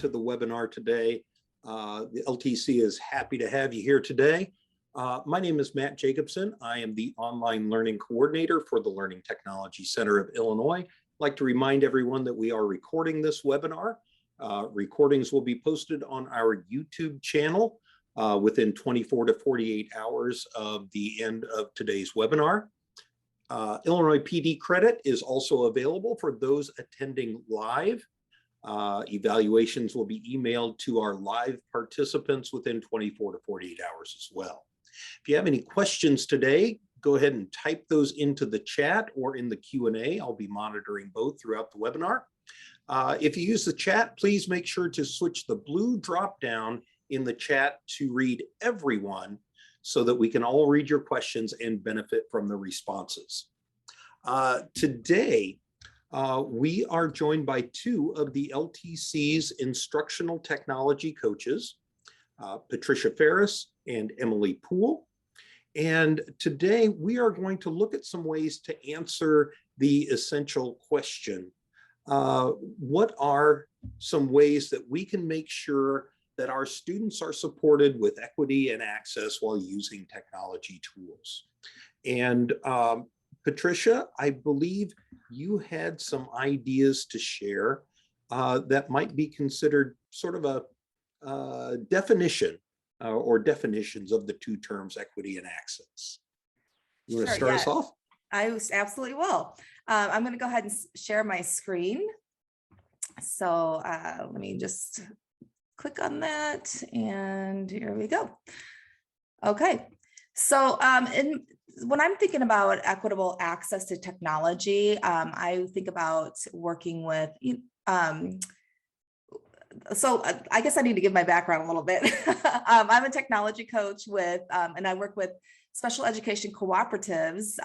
to the webinar today. The LTC is happy to have you here today. My name is Matt Jacobson. I am the Online Learning Coordinator for the Learning Technology Center of Illinois. I'd like to remind everyone that we are recording this webinar. Recordings will be posted on our YouTube channel within 24 to 48 hours of the end of today's webinar. Illinois PD credit is also available for those attending live. Evaluations will be emailed to our live participants within 24 to 48 hours as well. If you have any questions today, go ahead and type those into the chat or in the Q&A. I'll be monitoring both throughout the webinar. If you use the chat, please make sure to switch the blue drop down in the chat to read everyone so that we can all read your questions and benefit from the responses. Today, we are joined by two of the LTC's instructional technology coaches, Patricia Ferris and Emily Poole. And today we are going to look at some ways to answer the essential question. What are some ways that we can make sure that our students are supported with equity and access while using technology tools? And Patricia, I believe you had some ideas to share that might be considered sort of a definition or definitions of the two terms equity and access. You want to start us off? I absolutely will. I'm going to go ahead and share my screen. So let me just click on that, and here we go. Okay, so when I'm thinking about equitable access to technology, I think about working with, so I guess I need to give my background a little bit. I'm a technology coach with, and I work with special education cooperatives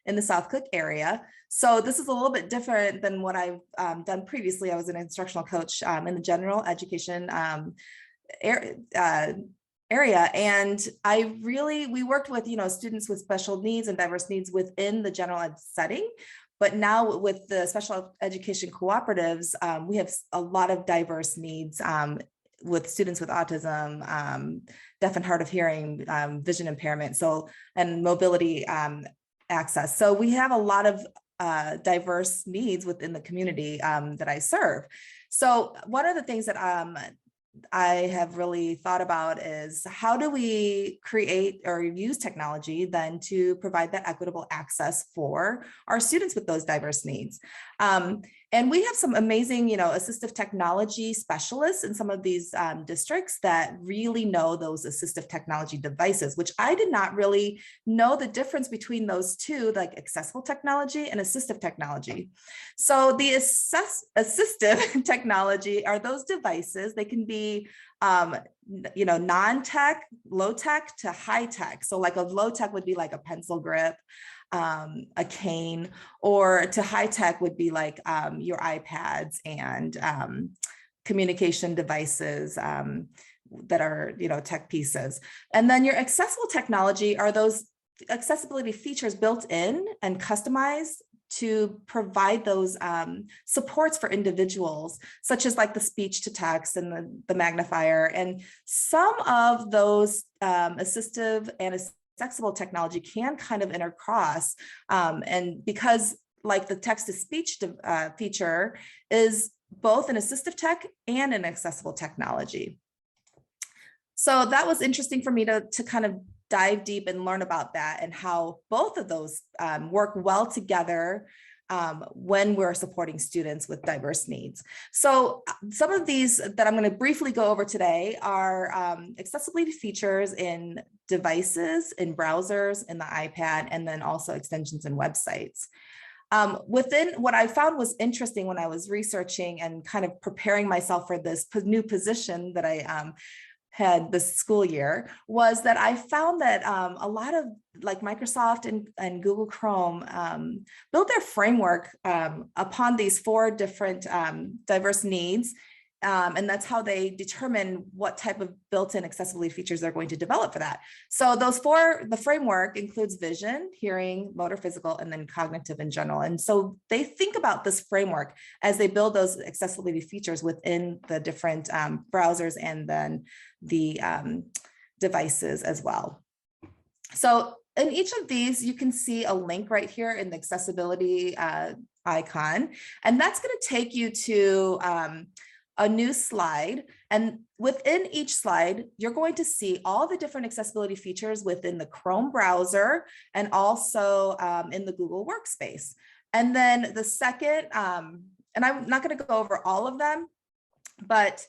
in the South Cook area. So this is a little bit different than what I've done previously. I was an instructional coach in the general education area. And we worked with, students with special needs and diverse needs within the general ed setting. But now with the special education cooperatives, we have a lot of diverse needs with students with autism, deaf and hard of hearing, vision impairment, and mobility access. So we have a lot of diverse needs within the community that I serve. So one of the things that I have really thought about is how do we create or use technology then to provide that equitable access for our students with those diverse needs. And we have some amazing, assistive technology specialists in some of these districts that really know those assistive technology devices, which I did not really know the difference between those two, like accessible technology and assistive technology. So the assistive technology are those devices. They can be non-tech, low tech to high tech. So like a low tech would be like a pencil grip, a cane, or to high tech would be like your iPads and communication devices that are, tech pieces. And then your accessible technology are those accessibility features built in and customized to provide those supports for individuals, such as like the speech to text and the magnifier. And some of those assistive and accessible technology can kind of intercross. And because like the text to speech feature is both an assistive tech and an accessible technology. So that was interesting for me to kind of dive deep and learn about that and how both of those work well together when we're supporting students with diverse needs. So some of these that I'm going to briefly go over today are accessibility features in devices, in browsers, in the iPad, and then also extensions in websites. Within what I found was interesting when I was researching and kind of preparing myself for this new position that I had this school year, was that I found that a lot of like Microsoft and Google Chrome built their framework upon these 4 different diverse needs And that's how they determine what type of built-in accessibility features they're going to develop for that. So the framework includes vision, hearing, motor, physical, and then cognitive in general. And so they think about this framework as they build those accessibility features within the different browsers and then the devices as well. So in each of these, you can see a link right here in the accessibility icon, and that's going to take you to a new slide. And within each slide, you're going to see all the different accessibility features within the Chrome browser and also in the Google Workspace. And then the second, and I'm not going to go over all of them, but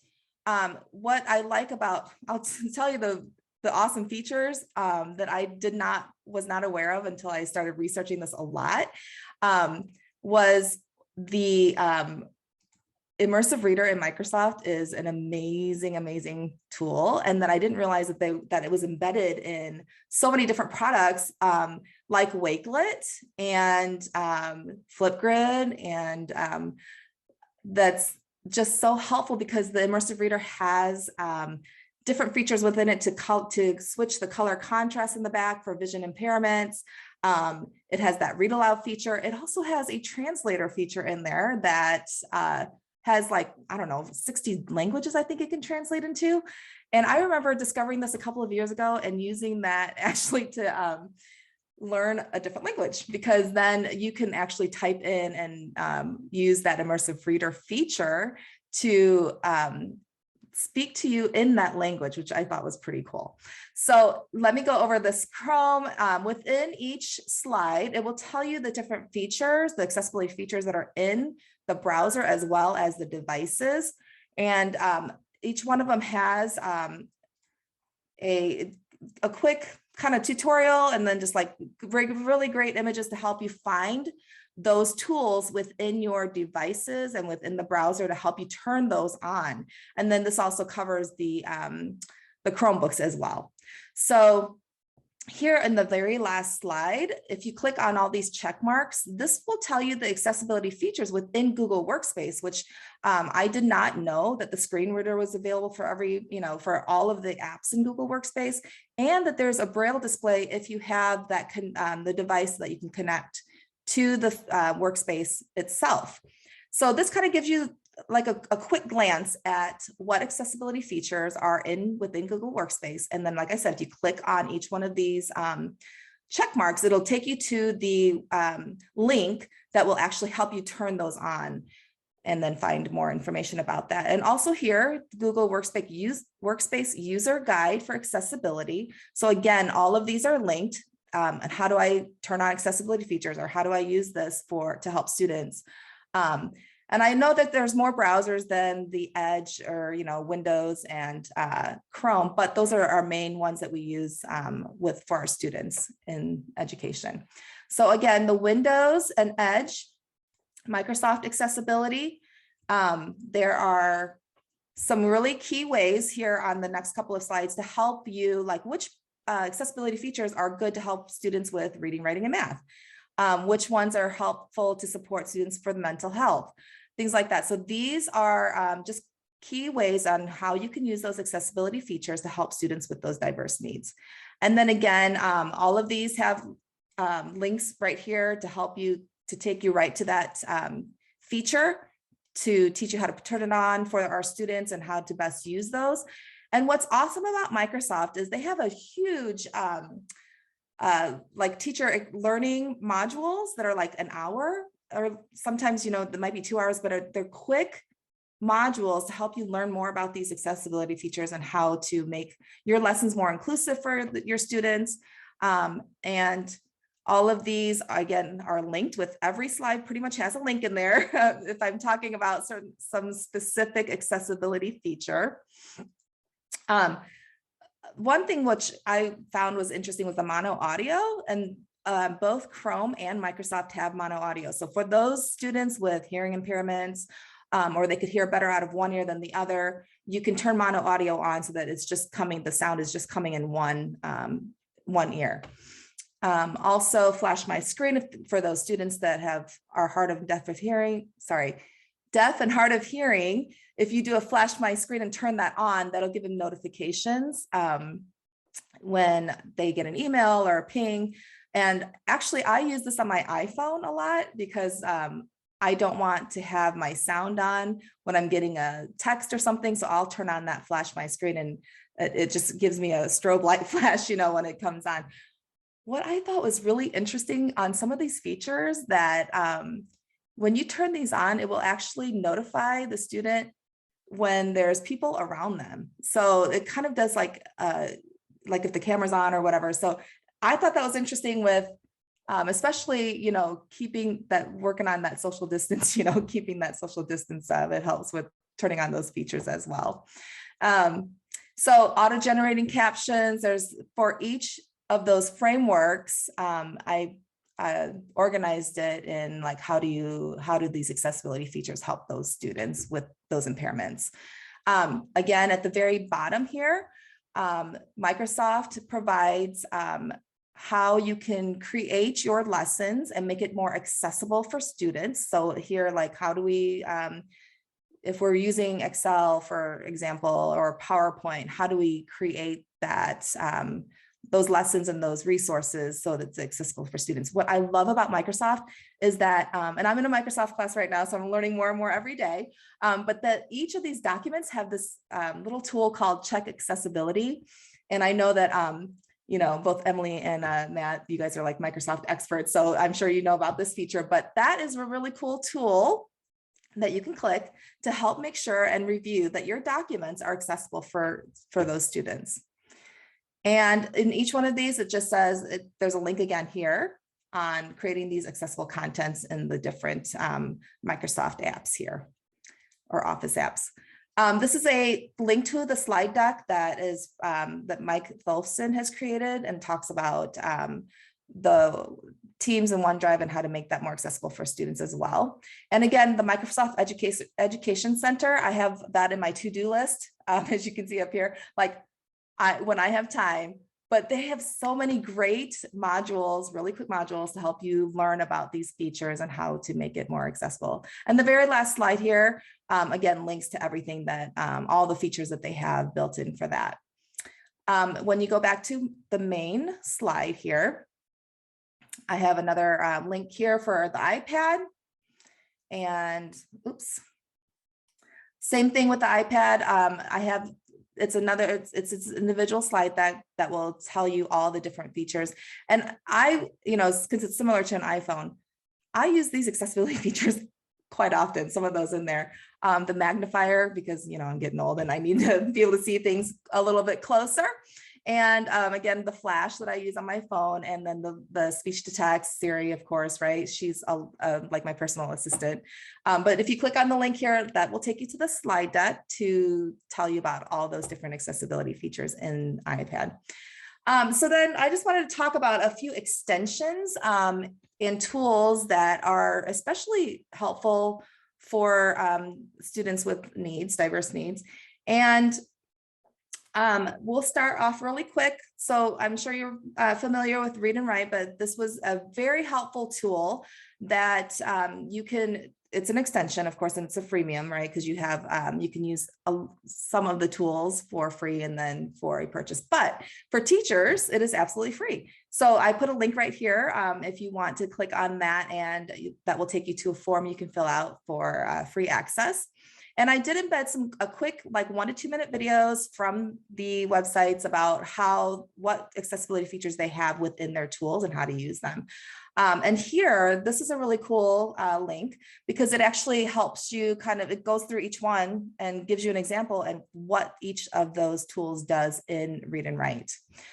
what I like about, I'll tell you the awesome features that I was not aware of until I started researching this a lot, was the Immersive Reader in Microsoft is an amazing tool, and that I didn't realize that it was embedded in so many different products like Wakelet and Flipgrid, and that's just so helpful because the Immersive Reader has different features within it to switch the color contrast in the back for vision impairments. It has that read aloud feature. It also has a translator feature in there that has, like, I don't know, 60 languages I think it can translate into. And I remember discovering this a couple of years ago and using that actually to learn a different language, because then you can actually type in and use that Immersive Reader feature to speak to you in that language, which I thought was pretty cool. So let me go over this Chrome. Within each slide, it will tell you the different features, the accessibility features that are in the browser as well as the devices. And each one of them has a quick kind of tutorial, and then just like really great images to help you find those tools within your devices and within the browser to help you turn those on. And then this also covers the Chromebooks as well. So here in the very last slide, if you click on all these check marks, this will tell you the accessibility features within Google Workspace, which I did not know that the screen reader was available for for all of the apps in Google Workspace, and that there's a Braille display if you have that the device that you can connect to the workspace itself. So this kind of gives you like a quick glance at what accessibility features are within Google Workspace. And then, like I said, if you click on each one of these check marks, it'll take you to the link that will actually help you turn those on and then find more information about that. And also here, Google Workspace User Guide for Accessibility. So again, all of these are linked. And how do I turn on accessibility features, or how do I use this to help students? And I know that there's more browsers than the Edge or Windows and Chrome, but those are our main ones that we use for our students in education. So again, the Windows and Edge, Microsoft accessibility. There are some really key ways here on the next couple of slides to help you, like which accessibility features are good to help students with reading, writing, and math. Which ones are helpful to support students for the mental health, things like that. So these are just key ways on how you can use those accessibility features to help students with those diverse needs. And then again, all of these have links right here to help you, to take you right to that feature, to teach you how to turn it on for our students and how to best use those. And what's awesome about Microsoft is they have a huge like teacher learning modules that are like an hour, or sometimes, that might be 2 hours, but they're quick modules to help you learn more about these accessibility features and how to make your lessons more inclusive for your students. And all of these, again, are linked. With every slide pretty much has a link in there if I'm talking about some specific accessibility feature. One thing which I found was interesting was the mono audio, and both Chrome and Microsoft have mono audio. So for those students with hearing impairments, or they could hear better out of one ear than the other, you can turn mono audio on so that it's just coming, the sound is just coming in one ear. Also flash my screen for those students that are hard of deaf of hearing, deaf and hard of hearing, if you do a flash my screen and turn that on, that'll give them notifications when they get an email or a ping. And actually, I use this on my iPhone a lot because I don't want to have my sound on when I'm getting a text or something. So I'll turn on that flash my screen, and it just gives me a strobe light flash, when it comes on. What I thought was really interesting on some of these features that when you turn these on, it will actually notify the student when there's people around them. So it kind of does like if the camera's on or whatever. So I thought that was interesting with especially, working on that social distance, keeping that social distance, it helps with turning on those features as well. So auto-generating captions, there's for each of those frameworks, I organized it in like, how do these accessibility features help those students with those impairments? Again, at the very bottom here, Microsoft provides how you can create your lessons and make it more accessible for students. So here, like, how do we, if we're using Excel, for example, or PowerPoint, how do we create that, those lessons and those resources so that it's accessible for students? What I love about Microsoft is that, and I'm in a Microsoft class right now, so I'm learning more and more every day, but that each of these documents have this little tool called Check Accessibility. And I know that, both Emily and Matt, you guys are like Microsoft experts, so I'm sure you know about this feature, but that is a really cool tool that you can click to help make sure and review that your documents are accessible for those students. And in each one of these, it just says, there's a link again here on creating these accessible contents in the different Microsoft apps here, or Office apps. This is a link to the slide deck that is that Mike Tholfsen has created and talks about the Teams in OneDrive and how to make that more accessible for students as well. And again, the Microsoft Education Center, I have that in my to-do list, as you can see up here, like when I have time, but they have so many great modules, really quick modules to help you learn about these features and how to make it more accessible. And the very last slide here, again, links to everything that, all the features that they have built in for that. When you go back to the main slide here, I have another link here for the iPad. And oops, same thing with the iPad. I have, it's another, it's an individual slide that will tell you all the different features. And I, because it's similar to an iPhone, I use these accessibility features quite often, some of those in there. The magnifier, because, I'm getting old and I need to be able to see things a little bit closer. And again, the flash that I use on my phone, and then the speech to text, Siri, of course, right? She's like my personal assistant. But if you click on the link here, that will take you to the slide deck to tell you about all those different accessibility features in iPad. So then I just wanted to talk about a few extensions and tools that are especially helpful for students with needs, diverse needs. And we'll start off really quick. So I'm sure you're familiar with Read and Write, but this was a very helpful tool that you can, it's an extension, of course, and it's a freemium, right? Because you have, you can use some of the tools for free and then for a purchase, but for teachers, it is absolutely free. So I put a link right here if you want to click on that, and that will take you to a form you can fill out for free access. And I did embed a quick, like 1 to 2 minute videos from the websites about what accessibility features they have within their tools and how to use them. And here, this is a really cool link because it actually helps you it goes through each one and gives you an example and what each of those tools does in Read and Write.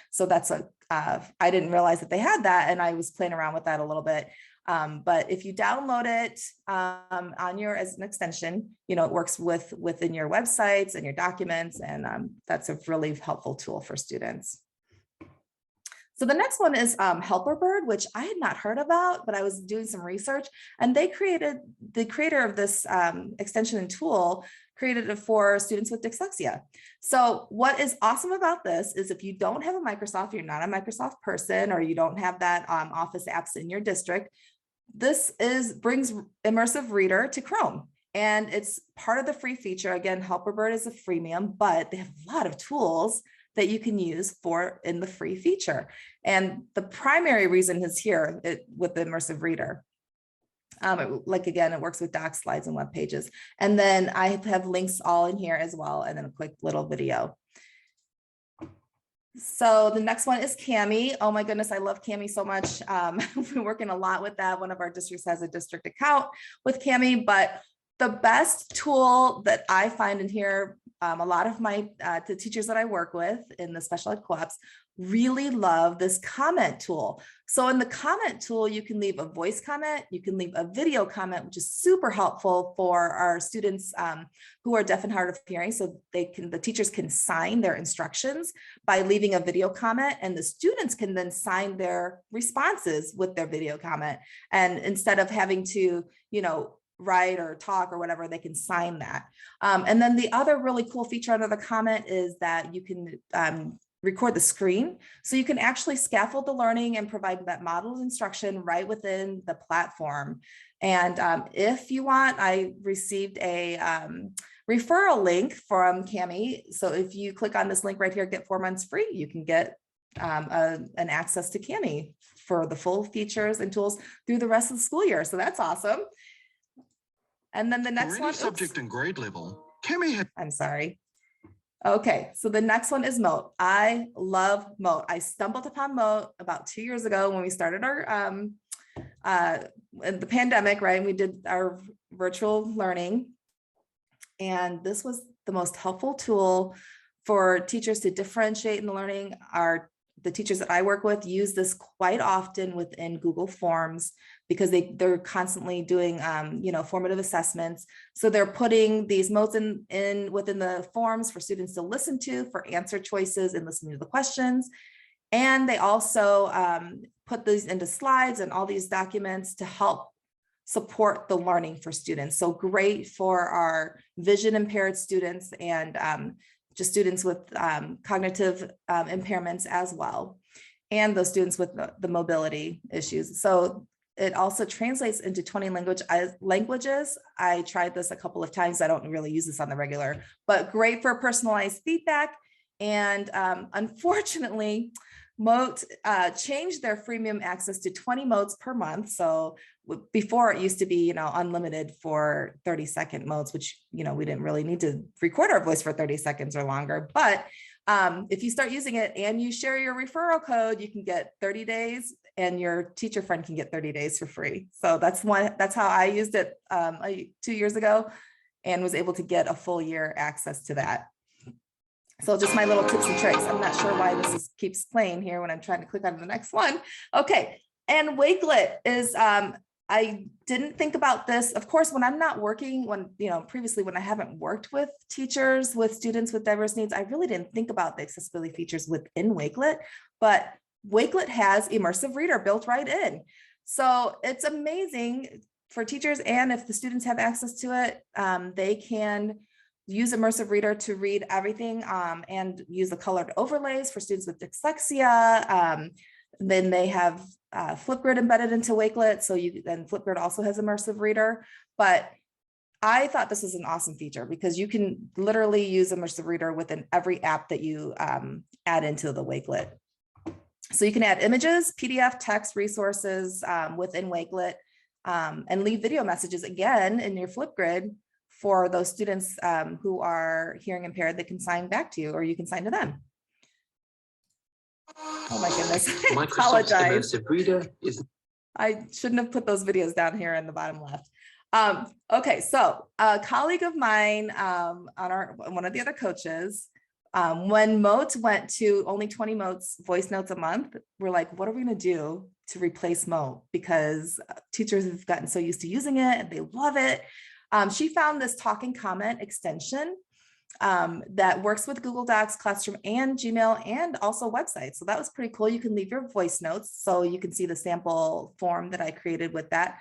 So that's I didn't realize that they had that, and I was playing around with that a little bit. But if you download it as an extension, it works within your websites and your documents, and that's a really helpful tool for students. So the next one is HelperBird, which I had not heard about, but I was doing some research, and the creator of this extension and tool created it for students with dyslexia. So what is awesome about this is if you don't have a Microsoft, you're not a Microsoft person, or you don't have that Office apps in your district, this brings Immersive Reader to Chrome. And it's part of the free feature. Again, HelperBird is a freemium, but they have a lot of tools that you can use in the free feature. And the primary reason is here with the immersive reader. Like again, it works with docs, slides, and web pages. And then I have links all in here as well, and then a quick little video. So the next one is Cami. Oh my goodness, I love Cami so much. We've been working a lot with that. One of our districts has a district account with Cami, but the best tool that I find in here, a lot of the teachers that I work with in the special ed co-ops really love this comment tool. So in the comment tool, you can leave a voice comment, you can leave a video comment, which is super helpful for our students who are deaf and hard of hearing. So the teachers can sign their instructions by leaving a video comment, and the students can then sign their responses with their video comment. And instead of having to, write or talk or whatever, they can sign that. And then the other really cool feature under the comment is that you can record the screen. So you can actually scaffold the learning and provide that modeled instruction right within the platform. And if you want, I received a referral link from Cami. So if you click on this link right here, get 4 months free, you can get an access to Cami for the full features and tools through the rest of the school year. So that's awesome. And then the next one, subject and grade level, Cami I'm sorry. Okay, so the next one is Moat. I love Moat. I stumbled upon Moat about 2 years ago when we started our in the pandemic, right? And we did our virtual learning. And this was the most helpful tool for teachers to differentiate in the learning. The teachers that I work with use this quite often within Google Forms because they're constantly doing formative assessments. So they're putting these moats in within the forms for students to listen to for answer choices and listening to the questions. And they also put these into slides and all these documents to help support the learning for students. So great for our vision impaired students and just students with cognitive impairments as well, and those students with the mobility issues. So it also translates into 20 languages. I tried this a couple of times. I don't really use this on the regular, but great for personalized feedback. And unfortunately, Moat changed their freemium access to 20 moats per month. So before it used to be, unlimited for 30-second moats, which, we didn't really need to record our voice for 30 seconds or longer. But if you start using it and you share your referral code, you can get 30 days and your teacher friend can get 30 days for free. So that's how I used it 2 years ago and was able to get a full year access to that. So just my little tips and tricks. I'm not sure why this keeps playing here when I'm trying to click on the next one. Okay, and Wakelet is, I didn't think about this. Of course, when I'm not working, previously when I haven't worked with teachers, with students with diverse needs, I really didn't think about the accessibility features within Wakelet, but Wakelet has immersive reader built right in. So it's amazing for teachers, and if the students have access to it, they can use immersive reader to read everything and use the colored overlays for students with dyslexia. Then they have Flipgrid embedded into Wakelet. So then Flipgrid also has immersive reader. But I thought this was an awesome feature because you can literally use immersive reader within every app that you add into the Wakelet. So you can add images, PDF, text, resources within Wakelet and leave video messages again in your Flipgrid for those students who are hearing impaired that can sign back to you, or you can sign to them. Oh my goodness, I apologize. I shouldn't have put those videos down here in the bottom left. Okay, so a colleague of mine on one of the other coaches, when Moat went to only 20 voice notes a month, we're like, what are we gonna do to replace Moat? Because teachers have gotten so used to using it and they love it. She found this talk and comment extension that works with Google Docs, Classroom, and Gmail, and also websites. So that was pretty cool. You can leave your voice notes, so you can see the sample form that I created with that.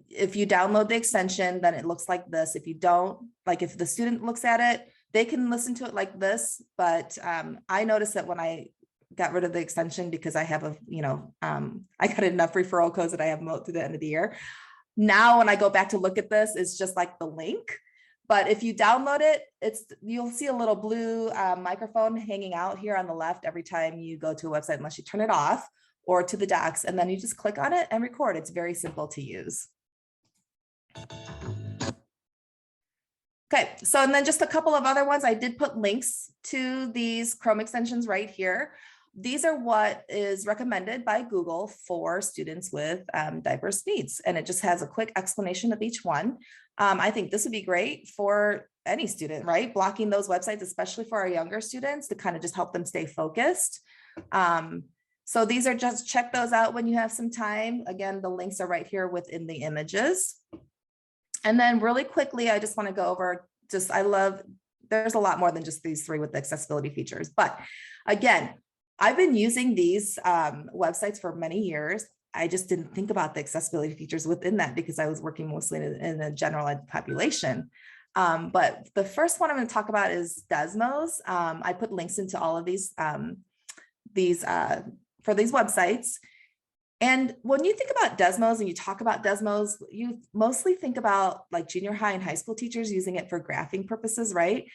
If you download the extension, then it looks like this. If you don't, like if the student looks at it, they can listen to it like this. But I noticed that when I got rid of the extension, because I have I got enough referral codes that I have Moat through the end of the year. Now, when I go back to look at this, it's just like the link. But if you download it, you'll see a little blue microphone hanging out here on the left every time you go to a website, unless you turn it off, or to the docs, and then you just click on it and record. It's very simple to use. Okay, so and then just a couple of other ones. I did put links to these Chrome extensions right here. These are what is recommended by Google for students with diverse needs. And it just has a quick explanation of each one. I think this would be great for any student, right? Blocking those websites, especially for our younger students, to kind of just help them stay focused. So these are just, check those out when you have some time. Again, the links are right here within the images. And then really quickly, I just want to go over there's a lot more than just these three with the accessibility features. But again, I've been using these websites for many years. I just didn't think about the accessibility features within that because I was working mostly in the general ed population. But the first one I'm going to talk about is Desmos. I put links into all of these for these websites. And when you think about Desmos and you talk about Desmos, you mostly think about like junior high and high school teachers using it for graphing purposes, right?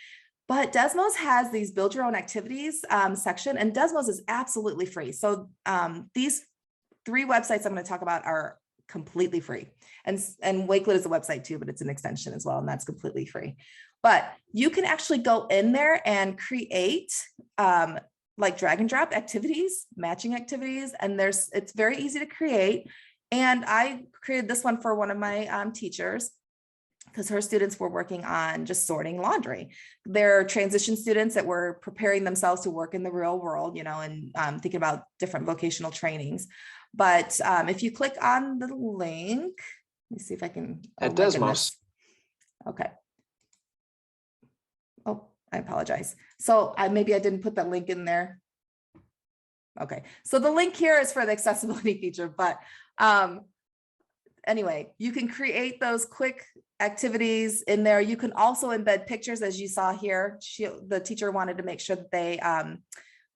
But Desmos has these build your own activities section, and Desmos is absolutely free. So these three websites I'm going to talk about are completely free. And Wakelet is a website too, but it's an extension as well, and that's completely free. But you can actually go in there and create like drag and drop activities, matching activities, and it's very easy to create. And I created this one for one of my teachers because her students were working on just sorting laundry. They're transition students that were preparing themselves to work in the real world, you know, and thinking about different vocational trainings. But if you click on the link, let me see if I can. At Desmos. Okay. Oh, I apologize. So maybe I didn't put that link in there. Okay, so the link here is for the accessibility feature, but anyway, you can create those quick activities in there. You can also embed pictures, as you saw here. The teacher wanted to make sure that they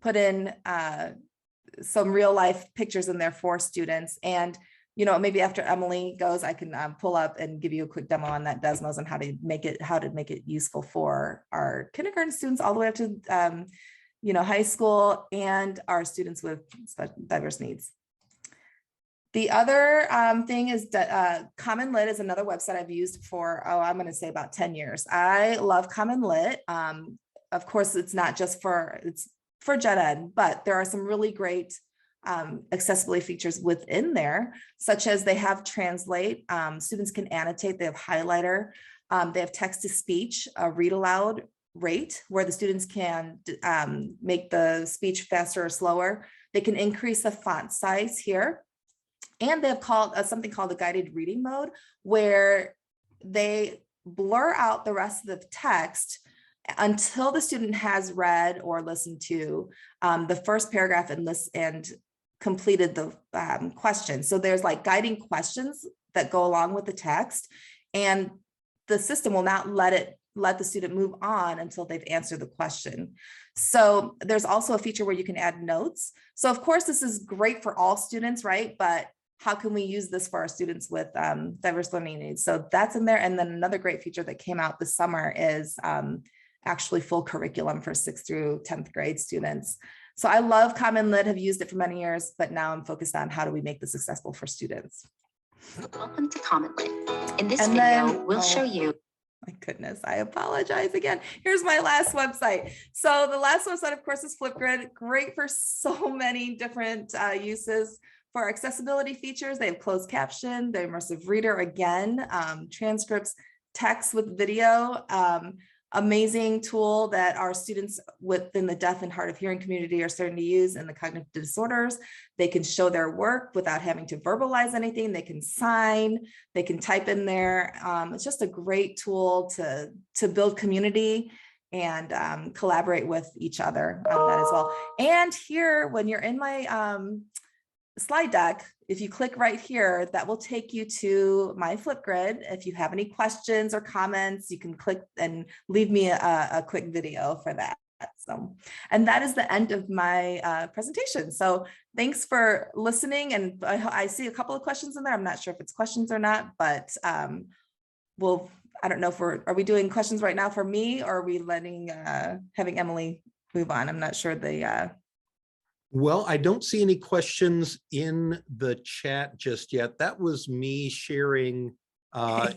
put in some real life pictures in there for students. And you know, maybe after Emily goes, I can pull up and give you a quick demo on that Desmos and how to make it useful for our kindergarten students all the way up to you know, high school and our students with diverse needs. The other thing is that Common Lit is another website I've used for, I'm going to say about 10 years. I love Common Lit. Of course, it's not just it's for gen ed, but there are some really great accessibility features within there, such as they have translate, students can annotate, they have highlighter, they have text to speech, a read aloud rate where the students can make the speech faster or slower. They can increase the font size here. And they have something called a guided reading mode, where they blur out the rest of the text until the student has read or listened to the first paragraph and completed the question. So there's like guiding questions that go along with the text, and the system will not let the student move on until they've answered the question. So there's also a feature where you can add notes. So of course, this is great for all students, right? But how can we use this for our students with diverse learning needs? So that's in there. And then another great feature that came out this summer is actually full curriculum for 6th through 10th grade students. So I love Common Lit, have used it for many years, but now I'm focused on how do we make this accessible for students. Welcome to Common Lit. In this video, we'll show you. My goodness, I apologize again. Here's my last website. So the last website, of course, is Flipgrid. Great for so many different uses. For accessibility features, they have closed caption, the immersive reader again, transcripts, text with video, amazing tool that our students within the deaf and hard of hearing community are starting to use in the cognitive disorders. They can show their work without having to verbalize anything. They can sign, they can type in there. It's just a great tool to build community and collaborate with each other on that as well. And here, when you're in my slide deck, if you click right here, that will take you to my Flipgrid. If you have any questions or comments, you can click and leave me a quick video for that. So, and that is the end of my presentation. So thanks for listening. And I see a couple of questions in there. I'm not sure if it's questions or not, but I don't know if are we doing questions right now for me, or are we letting, having Emily move on? I'm not sure Well, I don't see any questions in the chat just yet. That was me sharing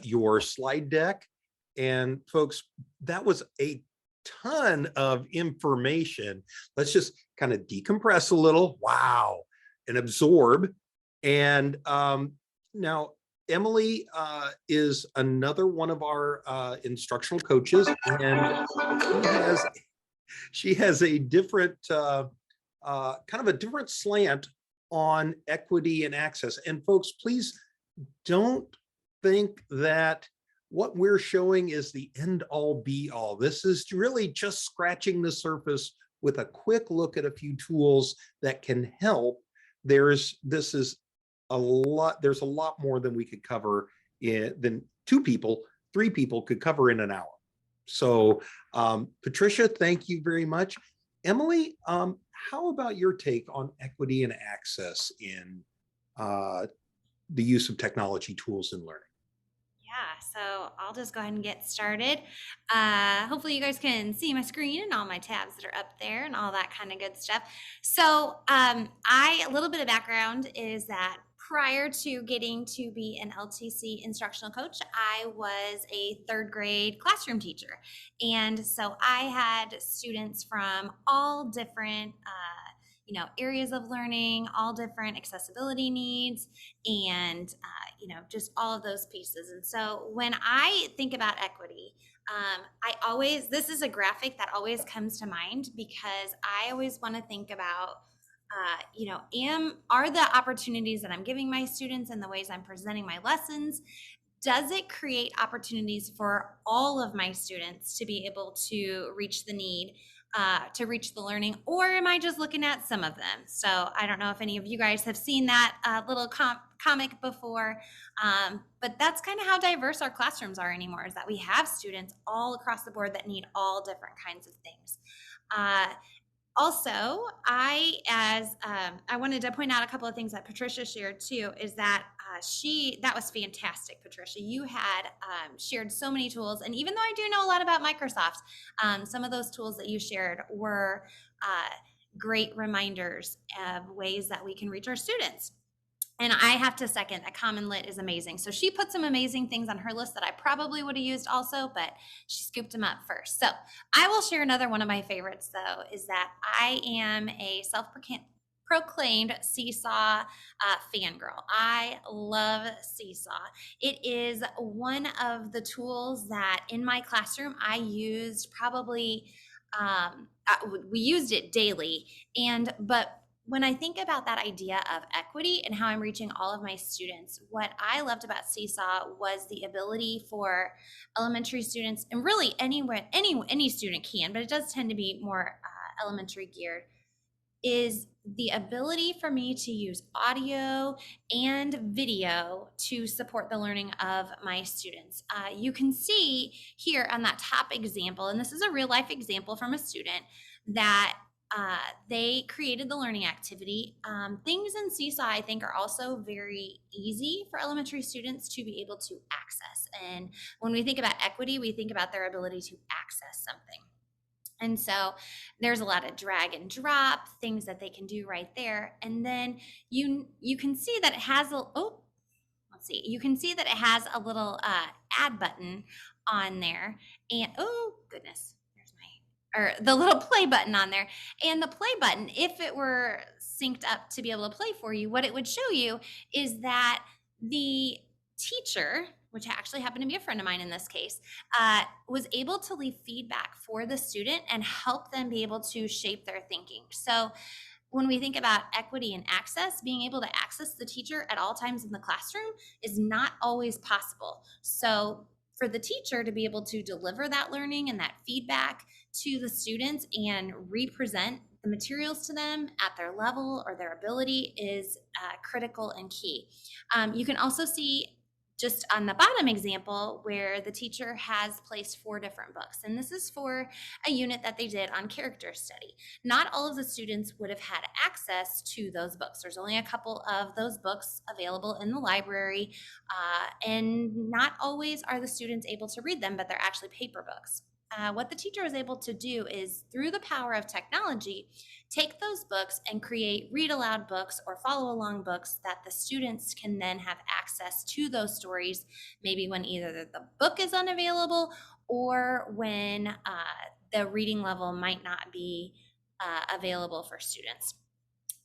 your slide deck. And folks, that was a ton of information. Let's just kind of decompress a little. Wow. And absorb. And now Emily is another one of our instructional coaches, and she has a different kind of a different slant on equity and access. And folks, please don't think that what we're showing is the end all be all. This is really just scratching the surface with a quick look at a few tools that can help. There's a lot more than we could cover than 2 people, 3 people could cover in an hour. So Patricia, thank you very much. Emily, how about your take on equity and access in the use of technology tools in learning? Yeah, so I'll just go ahead and get started. Hopefully you guys can see my screen and all my tabs that are up there and all that kind of good stuff. So a little bit of background is that prior to getting to be an LTC instructional coach, I was a 3rd grade classroom teacher. And so I had students from all different areas of learning, all different accessibility needs, and just all of those pieces. And so when I think about equity, this is a graphic that always comes to mind, because I always want to think about are the opportunities that I'm giving my students and the ways I'm presenting my lessons, does it create opportunities for all of my students to be able to reach the need, to reach the learning, or am I just looking at some of them? So I don't know if any of you guys have seen that little comic before, but that's kind of how diverse our classrooms are anymore, is that we have students all across the board that need all different kinds of things. Also, I wanted to point out a couple of things that Patricia shared too, is that that was fantastic, Patricia. You had shared so many tools, and even though I do know a lot about Microsoft, some of those tools that you shared were great reminders of ways that we can reach our students. And I have to second that Common Lit is amazing. So she put some amazing things on her list that I probably would have used also, but she scooped them up first. So I will share another one of my favorites, though, is that I am a self-proclaimed SeeSaw fangirl. I love SeeSaw. It is one of the tools that in my classroom I used probably, we used it daily, but when I think about that idea of equity and how I'm reaching all of my students, what I loved about SeeSaw was the ability for elementary students, and really any student can, but it does tend to be more elementary geared, is the ability for me to use audio and video to support the learning of my students. You can see here on that top example, and this is a real life example from a student, that they created the learning activity. Things in SeeSaw, I think, are also very easy for elementary students to be able to access. And when we think about equity, we think about their ability to access something. And so there's a lot of drag and drop things that they can do right there. And then you can see that it has you can see that it has a little add button on there. And oh goodness, or the little play button on there. And the play button, if it were synced up to be able to play for you, what it would show you is that the teacher, which actually happened to be a friend of mine in this case, was able to leave feedback for the student and help them be able to shape their thinking. So when we think about equity and access, being able to access the teacher at all times in the classroom is not always possible. So for the teacher to be able to deliver that learning and that feedback to the students and represent the materials to them at their level or their ability is critical and key. You can also see just on the bottom example where the teacher has placed 4 different books. And this is for a unit that they did on character study. Not all of the students would have had access to those books. There's only a couple of those books available in the library, and not always are the students able to read them, but they're actually paper books. What the teacher was able to do is, through the power of technology, take those books and create read aloud books or follow along books that the students can then have access to those stories, maybe when either the book is unavailable or when the reading level might not be available for students.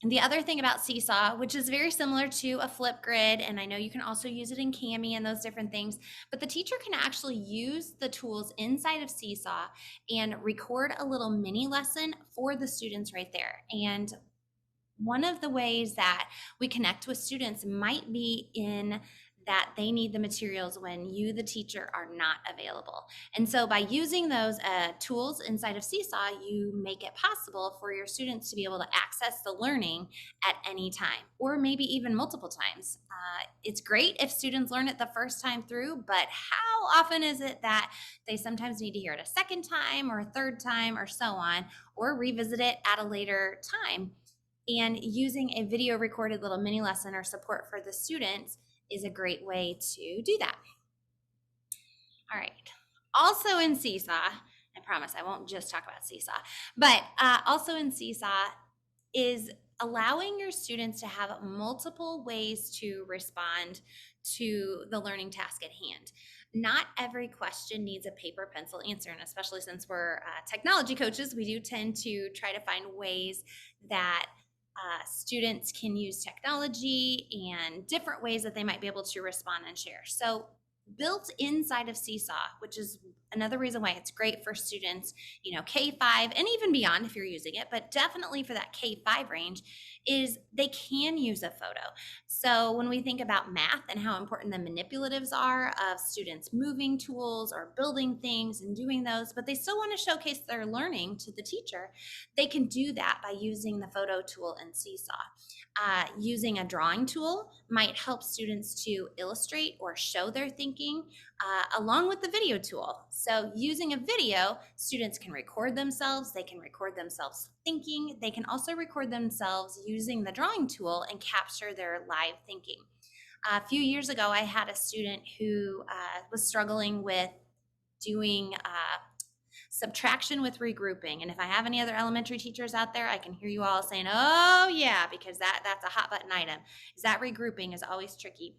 And the other thing about SeeSaw, which is very similar to a Flipgrid, and I know you can also use it in Kami and those different things, but the teacher can actually use the tools inside of SeeSaw and record a little mini lesson for the students right there. And one of the ways that we connect with students might be in that they need the materials when you, the teacher, are not available. And so by using those tools inside of SeeSaw, you make it possible for your students to be able to access the learning at any time, or maybe even multiple times. It's great if students learn it the first time through, but how often is it that they sometimes need to hear it a second time or a third time or so on, or revisit it at a later time? And using a video recorded little mini lesson or support for the students is a great way to do that. All right. Also in SeeSaw, I promise I won't just talk about SeeSaw, but also in SeeSaw is allowing your students to have multiple ways to respond to the learning task at hand. Not every question needs a paper pencil answer, and especially since we're technology coaches, we do tend to try to find ways that students can use technology and different ways that they might be able to respond and share. So built inside of SeeSaw, which is another reason why it's great for students, K-5 and even beyond if you're using it, but definitely for that K-5 range, is they can use a photo. So when we think about math and how important the manipulatives are of students moving tools or building things and doing those, but they still want to showcase their learning to the teacher, they can do that by using the photo tool in SeeSaw. Using a drawing tool might help students to illustrate or show their thinking along with the video tool. So using a video, students can record themselves, they can record themselves thinking, they can also record themselves using the drawing tool and capture their live thinking. A few years ago, I had a student who was struggling with doing subtraction with regrouping. And if I have any other elementary teachers out there, I can hear you all saying, oh yeah, because that's a hot button item. Is that regrouping is always tricky.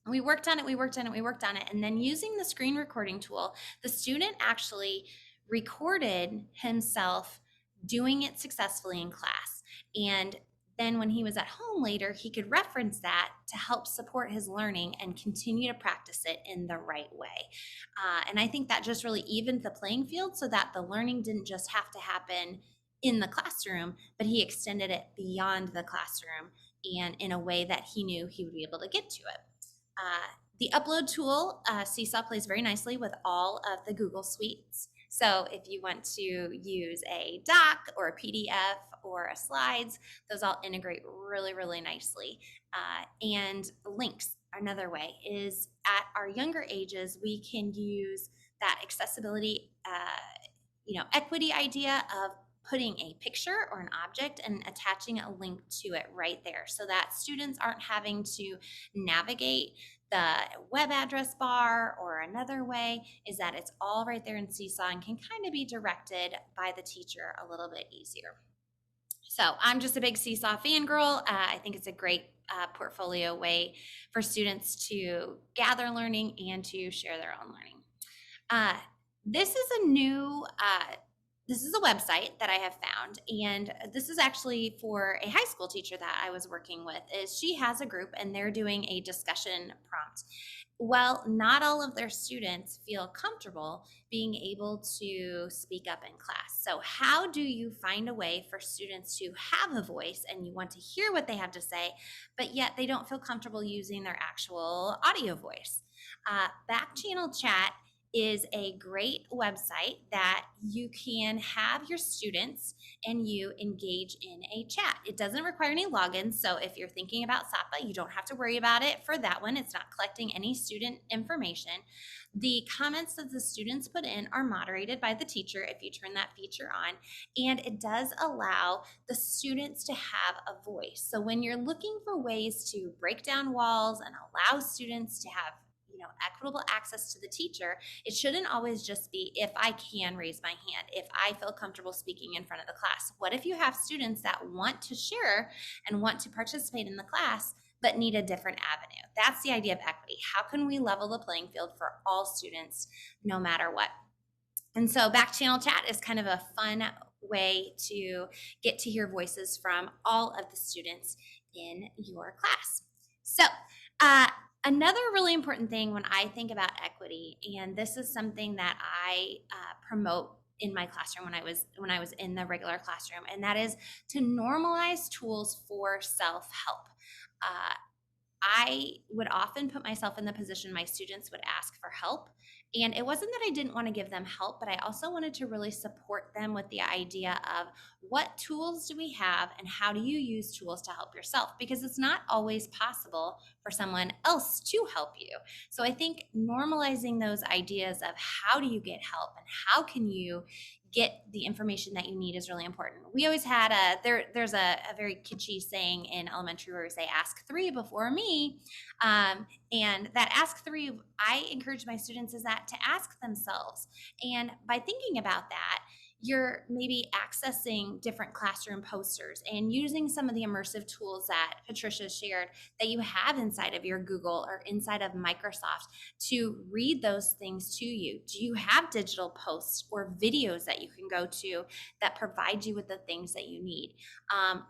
We worked on it. And then using the screen recording tool, the student actually recorded himself doing it successfully in class. And then when he was at home later, he could reference that to help support his learning and continue to practice it in the right way. And I think that just really evened the playing field so that the learning didn't just have to happen in the classroom, but he extended it beyond the classroom and in a way that he knew he would be able to get to it. The upload tool, SeeSaw plays very nicely with all of the Google Suites. So if you want to use a doc or a PDF or a slides, those all integrate really, really nicely. And links, another way, is at our younger ages, we can use that accessibility, equity idea of putting a picture or an object and attaching a link to it right there so that students aren't having to navigate the web address bar, or another way is that it's all right there in SeeSaw and can kind of be directed by the teacher a little bit easier. So I'm just a big SeeSaw fangirl. I think it's a great portfolio way for students to gather learning and to share their own learning. This is a website that I have found, and this is actually for a high school teacher that I was working with. She has a group and they're doing a discussion prompt. Well, not all of their students feel comfortable being able to speak up in class. So how do you find a way for students to have a voice and you want to hear what they have to say, but yet they don't feel comfortable using their actual audio voice? Back channel chat is a great website that you can have your students and you engage in a chat. It doesn't require any logins. So if you're thinking about SAPA, you don't have to worry about it for that one. It's not collecting any student information. The comments that the students put in are moderated by the teacher if you turn that feature on, and it does allow the students to have a voice. So when you're looking for ways to break down walls and allow students to have equitable access to the teacher, it shouldn't always just be if I can raise my hand, if I feel comfortable speaking in front of the class. What if you have students that want to share and want to participate in the class, but need a different avenue? That's the idea of equity. How can we level the playing field for all students, no matter what? And so back channel chat is kind of a fun way to get to hear voices from all of the students in your class. So, another really important thing when I think about equity, and this is something that I promote in my classroom when I was in the regular classroom, and that is to normalize tools for self-help. I would often put myself in the position my students would ask for help. And it wasn't that I didn't want to give them help, but I also wanted to really support them with the idea of what tools do we have and how do you use tools to help yourself? Because it's not always possible for someone else to help you. So I think normalizing those ideas of how do you get help and how can you get the information that you need is really important. We always had there's a very kitschy saying in elementary where we say, ask three before me. And that ask three, I encourage my students is that to ask themselves. And by thinking about that, you're maybe accessing different classroom posters and using some of the immersive tools that Patricia shared that you have inside of your Google or inside of Microsoft to read those things to you. Do you have digital posts or videos that you can go to that provide you with the things that you need?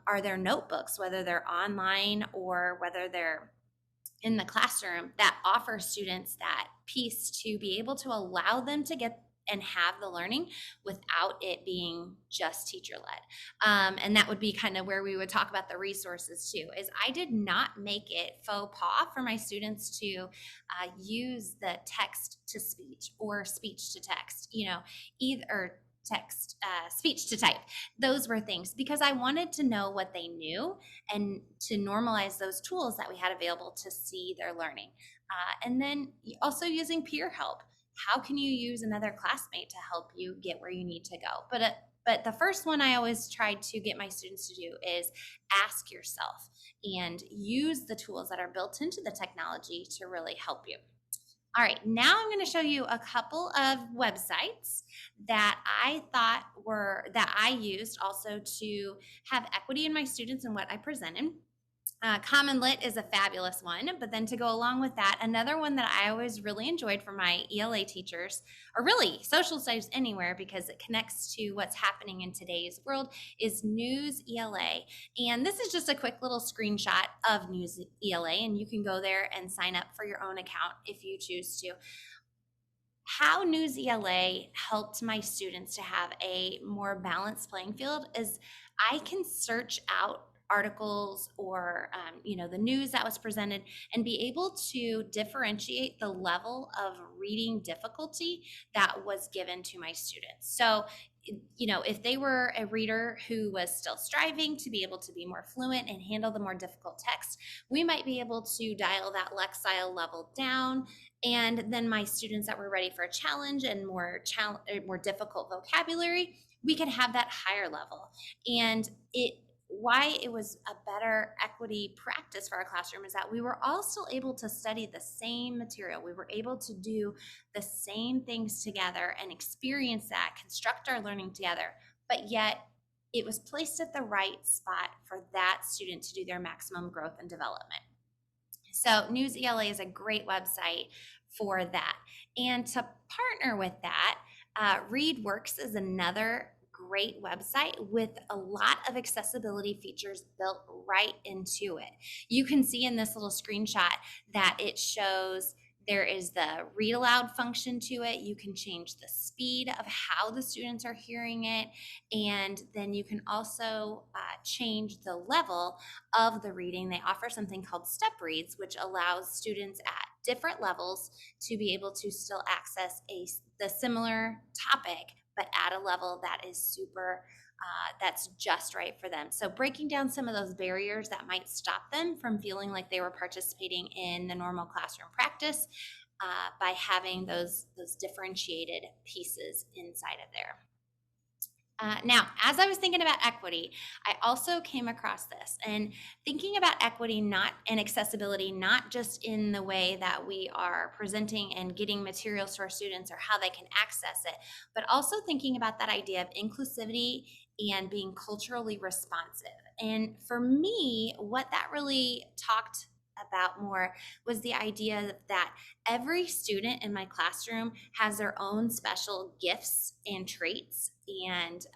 Are there notebooks, whether they're online or whether they're in the classroom, that offer students that piece to be able to allow them to get and have the learning without it being just teacher led. And that would be kind of where we would talk about the resources too, is I did not make it faux pas for my students to use the text to speech or speech to text, either text, speech to type. Those were things because I wanted to know what they knew and to normalize those tools that we had available to see their learning. And then also using peer help. How can you use another classmate to help you get where you need to go? But the first one I always tried to get my students to do is ask yourself and use the tools that are built into the technology to really help you. All right, now I'm going to show you a couple of websites that I thought that I used also to have equity in my students and what I presented. Common Lit is a fabulous one, but then to go along with that, another one that I always really enjoyed for my ELA teachers, or really social studies anywhere because it connects to what's happening in today's world, is Newsela. And this is just a quick little screenshot of Newsela, and you can go there and sign up for your own account if you choose to. How Newsela helped my students to have a more balanced playing field is I can search out articles or the news that was presented and be able to differentiate the level of reading difficulty that was given to my students. So if they were a reader who was still striving to be able to be more fluent and handle the more difficult text, we might be able to dial that Lexile level down. And then my students that were ready for a challenge and more difficult vocabulary, we could have that higher level. And why it was a better equity practice for our classroom is that we were all still able to study the same material. We were able to do the same things together and experience that, construct our learning together, but yet it was placed at the right spot for that student to do their maximum growth and development. So Newsela is a great website for that. And to partner with that, ReadWorks is another great website with a lot of accessibility features built right into it. You can see in this little screenshot that it shows there is the read aloud function to it. You can change the speed of how the students are hearing it. And then you can also change the level of the reading. They offer something called step reads, which allows students at different levels to be able to still access the similar topic, but at a level that is super, that's just right for them. So breaking down some of those barriers that might stop them from feeling like they were participating in the normal classroom practice by having those differentiated pieces inside of there. Now, as I was thinking about equity, I also came across this, and thinking about equity and accessibility, not just in the way that we are presenting and getting materials to our students or how they can access it, but also thinking about that idea of inclusivity and being culturally responsive. And for me, what that really talked about more was the idea that every student in my classroom has their own special gifts and traits and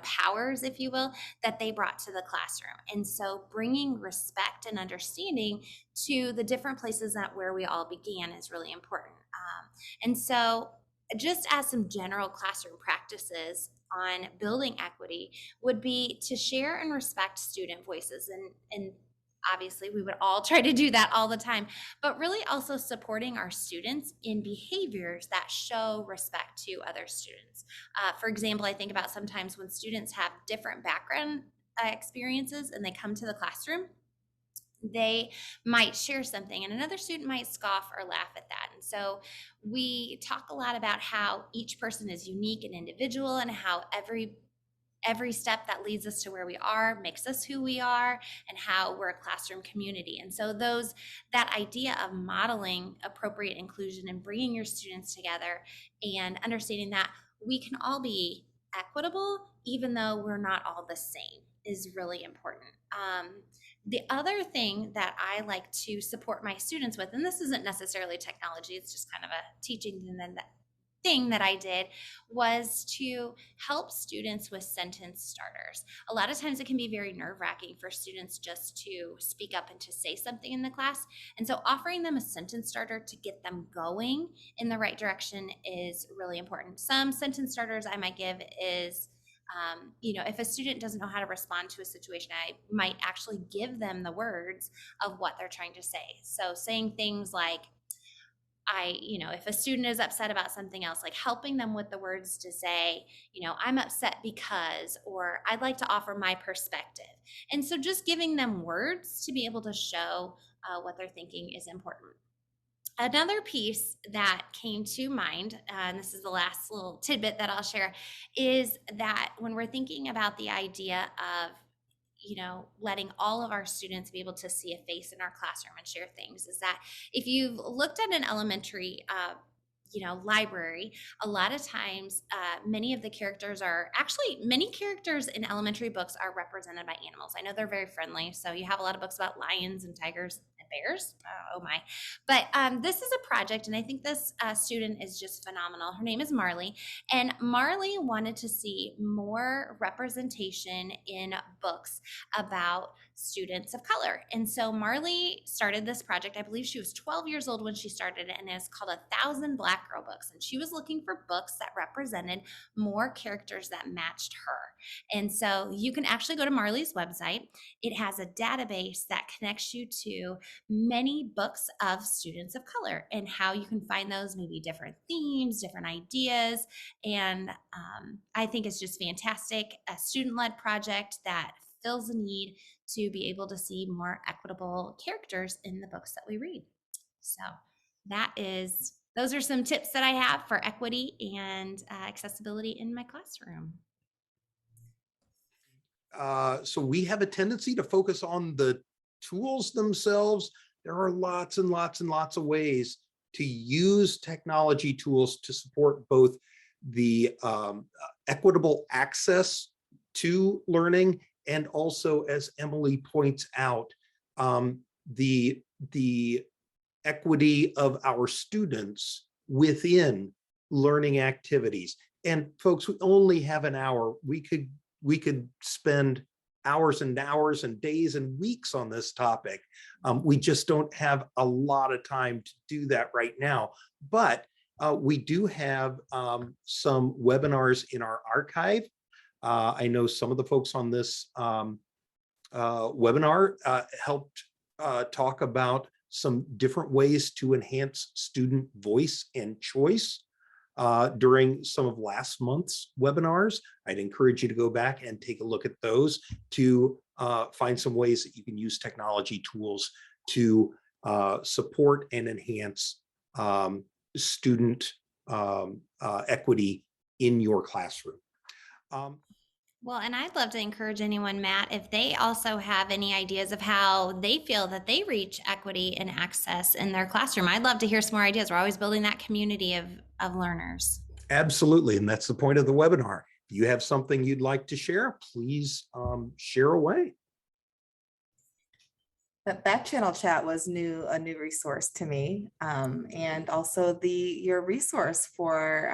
powers, if you will, that they brought to the classroom. And so bringing respect and understanding to the different places where we all began is really important. And so just as some general classroom practices on building equity would be to share and respect student voices, and obviously we would all try to do that all the time, but really also supporting our students in behaviors that show respect to other students. For example, I think about sometimes when students have different background experiences and they come to the classroom, they might share something and another student might scoff or laugh at that. And so we talk a lot about how each person is unique and individual, and how every step that leads us to where we are makes us who we are, and how we're a classroom community. And so that idea of modeling appropriate inclusion and bringing your students together and understanding that we can all be equitable even though we're not all the same is really important. The other thing that I like to support my students with, and this isn't necessarily technology, it's just kind of a teaching thing that I did, was to help students with sentence starters. A lot of times it can be very nerve-wracking for students just to speak up and to say something in the class. And so offering them a sentence starter to get them going in the right direction is really important. Some sentence starters I might give is, if a student doesn't know how to respond to a situation, I might actually give them the words of what they're trying to say. So saying things like, if a student is upset about something else, like helping them with the words to say, I'm upset because, or I'd like to offer my perspective. And so just giving them words to be able to show what they're thinking is important. Another piece that came to mind, and this is the last little tidbit that I'll share, is that when we're thinking about the idea of letting all of our students be able to see a face in our classroom and share things, is that if you've looked at an elementary library, a lot of times many characters in elementary books are represented by animals. I know they're very friendly, so you have a lot of books about lions and tigers and bears. Oh my. But this is a project, and I think this student is just phenomenal. Her name is Marley, and Marley wanted to see more representation in books about students of color. And so Marley started this project. I believe she was 12 years old when she started it, and it's called 1,000 Black Girl Books. And she was looking for books that represented more characters that matched her. And so you can actually go to Marley's website. It has a database that connects you to many books of students of color, and how you can find those, maybe different themes, different ideas. And I think it's just fantastic. A student-led project that fills a need to be able to see more equitable characters in the books that we read. So those are some tips that I have for equity and accessibility in my classroom. So we have a tendency to focus on the tools themselves. There are lots and lots and lots of ways to use technology tools to support both the equitable access to learning, and also, as Emily points out, the equity of our students within learning activities. And folks, we only have an hour. We could spend hours and hours and days and weeks on this topic. We just don't have a lot of time to do that right now. But we do have some webinars in our archive. I know some of the folks on this webinar helped talk about some different ways to enhance student voice and choice during some of last month's webinars. I'd encourage you to go back and take a look at those to find some ways that you can use technology tools to support and enhance student equity in your classroom. Well, and I'd love to encourage anyone, Matt, if they also have any ideas of how they feel that they reach equity and access in their classroom. I'd love to hear some more ideas. We're always building that community of learners. Absolutely. And that's the point of the webinar. If you have something you'd like to share, please share away. That back channel chat was a new resource to me, and also your resource for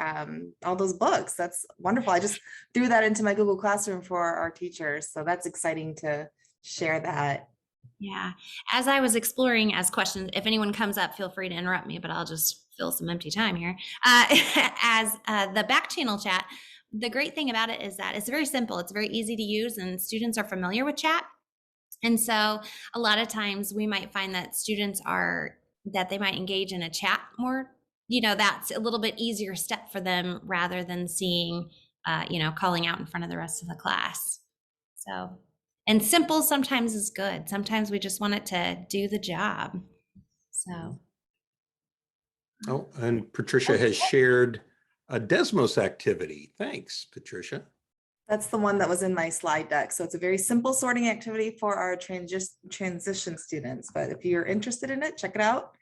all those books. That's wonderful. I just threw that into my Google Classroom for our teachers, so that's exciting to share that. Yeah, as I was exploring as questions, if anyone comes up, feel free to interrupt me, but I'll just fill some empty time here. As the back channel chat, the great thing about it is that it's very simple. It's very easy to use, and students are familiar with chat. And so a lot of times we might find that students that they might engage in a chat more, that's a little bit easier step for them rather than seeing, calling out in front of the rest of the class. So, and simple sometimes is good. Sometimes we just want it to do the job. So. Oh, and Patricia has shared a Desmos activity. Thanks, Patricia. That's the one that was in my slide deck. So it's a very simple sorting activity for our transition students. But if you're interested in it, check it out.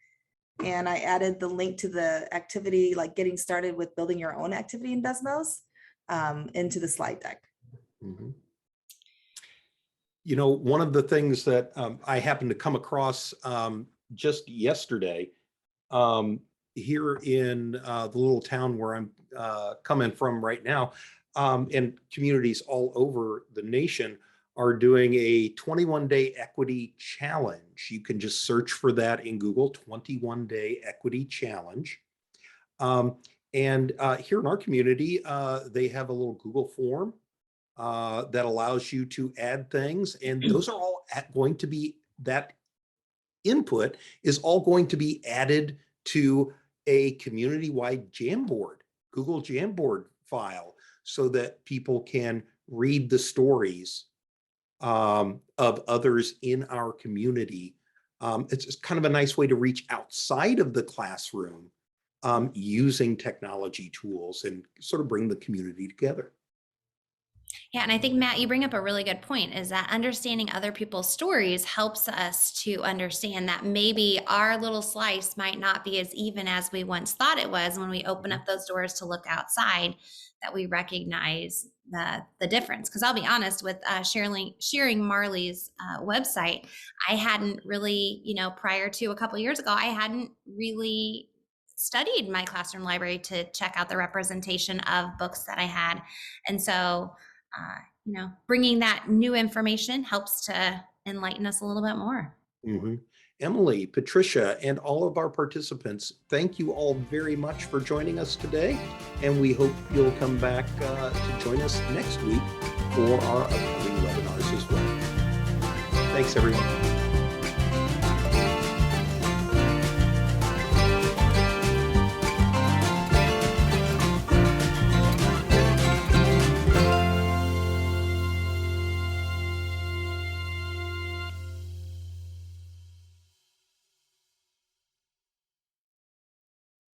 And I added the link to the activity, like getting started with building your own activity in Desmos, into the slide deck. Mm-hmm. One of the things that I happened to come across just yesterday here in the little town where I'm coming from right now, and communities all over the nation are doing a 21-day equity challenge. You can just search for that in Google, 21-day equity challenge. And here in our community, they have a little Google form that allows you to add things. And those are all going to be, that input is all going to be added to a community-wide Jamboard, Google Jamboard file, so that people can read the stories of others in our community. It's kind of a nice way to reach outside of the classroom using technology tools and sort of bring the community together. Yeah, and I think, Matt, you bring up a really good point, is that understanding other people's stories helps us to understand that maybe our little slice might not be as even as we once thought it was. When we open up those doors to look outside, that we recognize the difference. Because I'll be honest, with sharing Marley's website, I hadn't really, prior to a couple of years ago, I hadn't really studied my classroom library to check out the representation of books that I had. And so, bringing that new information helps to enlighten us a little bit more. Mm-hmm. Emily, Patricia, and all of our participants, thank you all very much for joining us today. And we hope you'll come back to join us next week for our upcoming webinars as well. Thanks, everyone.